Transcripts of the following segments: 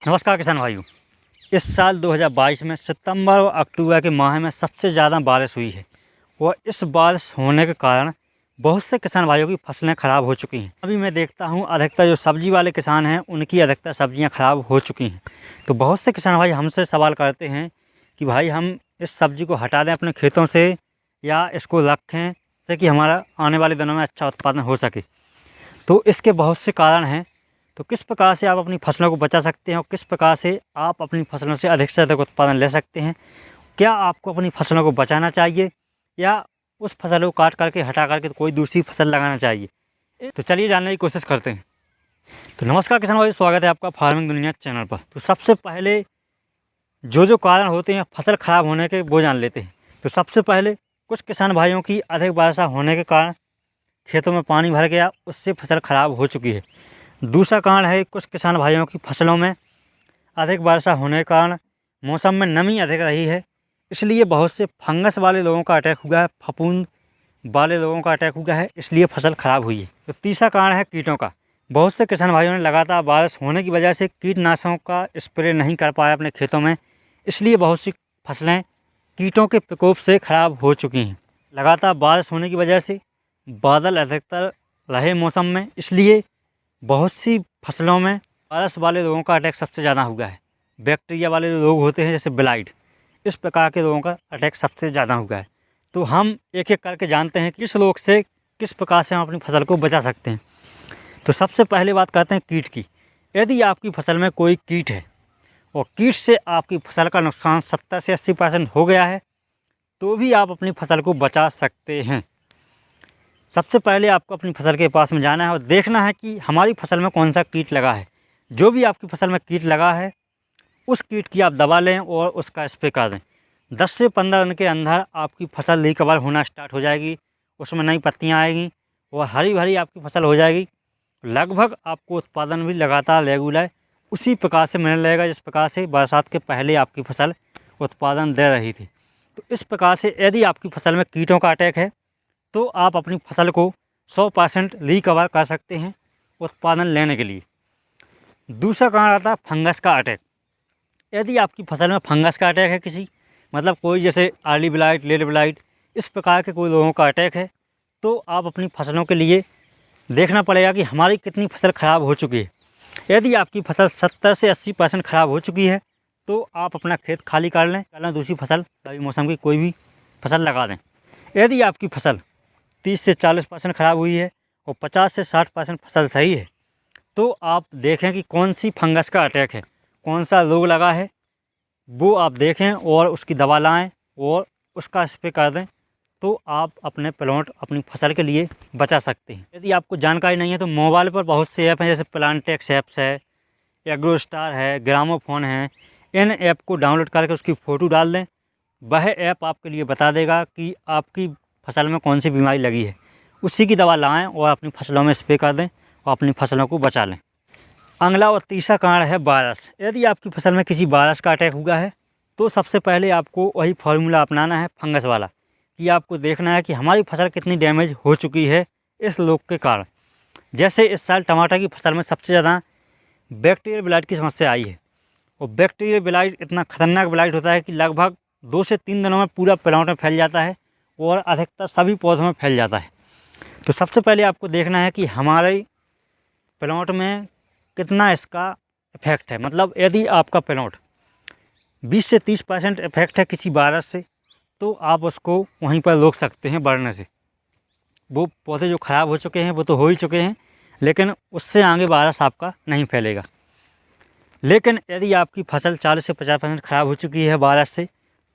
नमस्कार किसान भाइयों। इस साल 2022 में सितंबर और अक्टूबर के माह में सबसे ज़्यादा बारिश हुई है और इस बारिश होने के कारण बहुत से किसान भाइयों की फसलें ख़राब हो चुकी हैं। अभी मैं देखता हूं अधिकतर जो सब्ज़ी वाले किसान हैं उनकी अधिकतर सब्जियां ख़राब हो चुकी हैं। तो बहुत से किसान भाई हमसे सवाल करते हैं कि भाई हम इस सब्ज़ी को हटा दें अपने खेतों से या इसको रखें जिससे कि हमारा आने वाले दिनों में अच्छा उत्पादन हो सके। तो इसके बहुत से कारण हैं। तो किस प्रकार से आप अपनी फसलों को बचा सकते हैं और किस प्रकार से आप अपनी फसलों से अधिक उत्पादन ले सकते हैं। क्या आपको अपनी फसलों को बचाना चाहिए या उस फसल को काट करके हटा करके कोई दूसरी फसल लगाना चाहिए। तो चलिए जानने की कोशिश करते हैं। तो नमस्कार किसान भाई, स्वागत है आपका फार्मिंग दुनिया चैनल पर। तो सबसे पहले जो कारण होते हैं फसल ख़राब होने के वो जान लेते हैं। तो सबसे पहले कुछ किसान भाइयों की अधिक वर्षा होने के कारण खेतों में पानी भर गया, उससे फसल ख़राब हो चुकी है। दूसरा कारण है कुछ किसान भाइयों की फसलों में अधिक वर्षा होने के कारण मौसम में नमी अधिक रही है, इसलिए बहुत से फंगस वाले लोगों का अटैक हुआ है, फफूंद वाले लोगों का अटैक हुआ है, इसलिए फसल ख़राब हुई है। तो तीसरा कारण है कीटों का। बहुत से किसान भाइयों ने लगातार बारिश होने की वजह से कीटनाशकों का स्प्रे नहीं कर पाया अपने खेतों में, इसलिए बहुत सी फसलें कीटों के प्रकोप से ख़राब हो चुकी हैं। लगातार बारिश होने की वजह से बादल अधिकतर रहे मौसम में, इसलिए बहुत सी फसलों में वायरस वाले रोगों का अटैक सबसे ज़्यादा हुआ है। बैक्टीरिया वाले रोग होते हैं जैसे ब्लाइट, इस प्रकार के रोगों का अटैक सबसे ज़्यादा हुआ है। तो हम एक एक करके जानते हैं कि इस रोग से किस प्रकार से हम अपनी फसल को बचा सकते हैं। तो सबसे पहले बात करते हैं कीट की। यदि आपकी फसल में कोई कीट है और कीट से आपकी फसल का नुकसान 70 से 80% हो गया है तो भी आप अपनी फसल को बचा सकते हैं। सबसे पहले आपको अपनी फसल के पास में जाना है और देखना है कि हमारी फसल में कौन सा कीट लगा है। जो भी आपकी फसल में कीट लगा है उस कीट की आप दवा लें और उसका स्प्रे कर दें। 10 से 15 दिन के अंदर आपकी फसल रिकवर होना स्टार्ट हो जाएगी, उसमें नई पत्तियां आएगी और हरी भरी आपकी फसल हो जाएगी। लगभग आपको उत्पादन भी लगातार रेगुलर उसी प्रकार से मिलने लगेगा जिस प्रकार से बरसात के पहले आपकी फसल उत्पादन दे रही थी। तो इस प्रकार से यदि आपकी फसल में कीटों का अटैक है तो आप अपनी फसल को 100% रिकवर कर सकते हैं उत्पादन लेने के लिए। दूसरा कारण आता है फंगस का अटैक। यदि आपकी फसल में फंगस का अटैक है किसी मतलब कोई जैसे अर्ली ब्लाइट, लेट ब्लाइट, इस प्रकार के कोई रोगों का अटैक है तो आप अपनी फसलों के लिए देखना पड़ेगा कि हमारी कितनी फसल ख़राब हो चुकी है। यदि आपकी फसल 70 से 80% ख़राब हो चुकी है तो आप अपना खेत खाली कर लें, दूसरी फसल रबी मौसम की कोई भी फसल लगा दें। यदि आपकी फसल 30 से 40% ख़राब हुई है और 50 से 60% फसल सही है तो आप देखें कि कौन सी फंगस का अटैक है, कौन सा रोग लगा है, वो आप देखें और उसकी दवा लाएं और उसका स्प्रे कर दें तो आप अपने प्लांट अपनी फसल के लिए बचा सकते हैं। यदि आपको जानकारी नहीं है तो मोबाइल पर बहुत से ऐप हैं जैसे प्लांटेक्स ऐप्स है, एग्रोस्टार है, ग्रामोफोन है। इन ऐप को डाउनलोड करके उसकी फ़ोटो डाल दें, वह ऐप आपके लिए बता देगा कि आपकी फसल में कौन सी बीमारी लगी है, उसी की दवा लाएं और अपनी फसलों में स्प्रे कर दें और अपनी फसलों को बचा लें। अगला और तीसरा कारण है वायरस। यदि आपकी फसल में किसी वायरस का अटैक हुआ है तो सबसे पहले आपको वही फार्मूला अपनाना है फंगस वाला, कि आपको देखना है कि हमारी फसल कितनी डैमेज हो चुकी है इस रोग के कारण। जैसे इस साल टमाटर की फसल में सबसे ज़्यादा बैक्टीरियल ब्लाइट की समस्या आई है और बैक्टीरियल ब्लाइट इतना खतरनाक ब्लाइट होता है कि लगभग 2 से 3 दिनों में पूरा प्लांट में फैल जाता है और अधिकतर सभी पौधों में फैल जाता है। तो सबसे पहले आपको देखना है कि हमारे प्लांट में कितना इसका इफेक्ट है। मतलब यदि आपका प्लांट 20 से 30% इफेक्ट है किसी वायरस से तो आप उसको वहीं पर रोक सकते हैं बढ़ने से। वो पौधे जो ख़राब हो चुके हैं वो तो हो ही चुके हैं, लेकिन उससे आगे वायरस आपका नहीं फैलेगा। लेकिन यदि आपकी फसल 40 से 50% ख़राब हो चुकी है वायरस से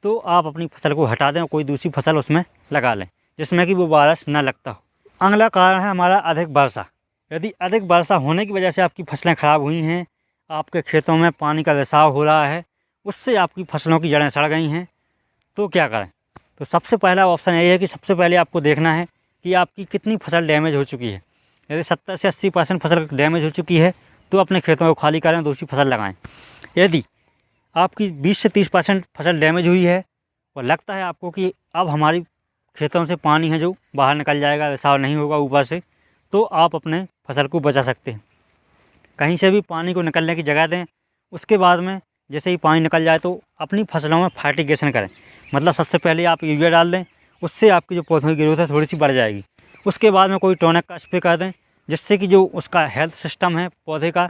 तो आप अपनी फसल को हटा दें और कोई दूसरी फसल उसमें लगा लें जिसमें कि वो वायरस ना लगता हो। अगला कारण है हमारा अधिक वर्षा। यदि अधिक वर्षा होने की वजह से आपकी फसलें ख़राब हुई हैं, आपके खेतों में पानी का रिसाव हो रहा है, उससे आपकी फसलों की जड़ें सड़ गई हैं, तो क्या करें। तो सबसे पहला ऑप्शन यही है कि सबसे पहले आपको देखना है कि आपकी कितनी फसल डैमेज हो चुकी है। यदि 70 से 80% फसल डैमेज हो चुकी है तो अपने खेतों को खाली करें, दूसरी फसल लगाएं। यदि आपकी 20 से 30% फसल डैमेज हुई है और लगता है आपको कि अब हमारी खेतों से पानी है जो बाहर निकल जाएगा, रिसाव नहीं होगा ऊपर से, तो आप अपने फसल को बचा सकते हैं। कहीं से भी पानी को निकलने की जगह दें उसके बाद में जैसे ही पानी निकल जाए तो अपनी फसलों में फर्टिगेशन करें। मतलब सबसे पहले आप यूरिया डाल दें, उससे आपकी जो पौधों की ग्रोथ है थोड़ी सी बढ़ जाएगी। उसके बाद में कोई टोनिक का स्प्रे कर दें, जिससे कि जो उसका हेल्थ सिस्टम है पौधे का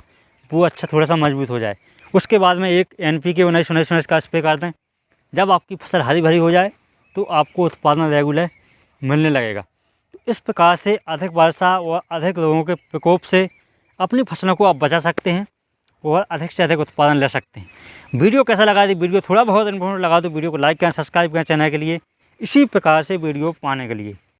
वो अच्छा थोड़ा सा मजबूत हो जाए। उसके बाद में एक NPK 19-19 का स्प्रे कर दें। जब आपकी फसल हरी भरी हो जाए तो आपको उत्पादन रेगुलर मिलने लगेगा। तो इस प्रकार से अधिक वर्षा और अधिक रोगों के प्रकोप से अपनी फसलों को आप बचा सकते हैं और अधिक से अधिक उत्पादन ले सकते हैं। वीडियो कैसा लगा? यदि वीडियो थोड़ा बहुत इन्फॉर्मेटिव लगा तो वीडियो को लाइक करें, सब्सक्राइब करें चैनल के लिए, इसी प्रकार से वीडियो पाने के लिए।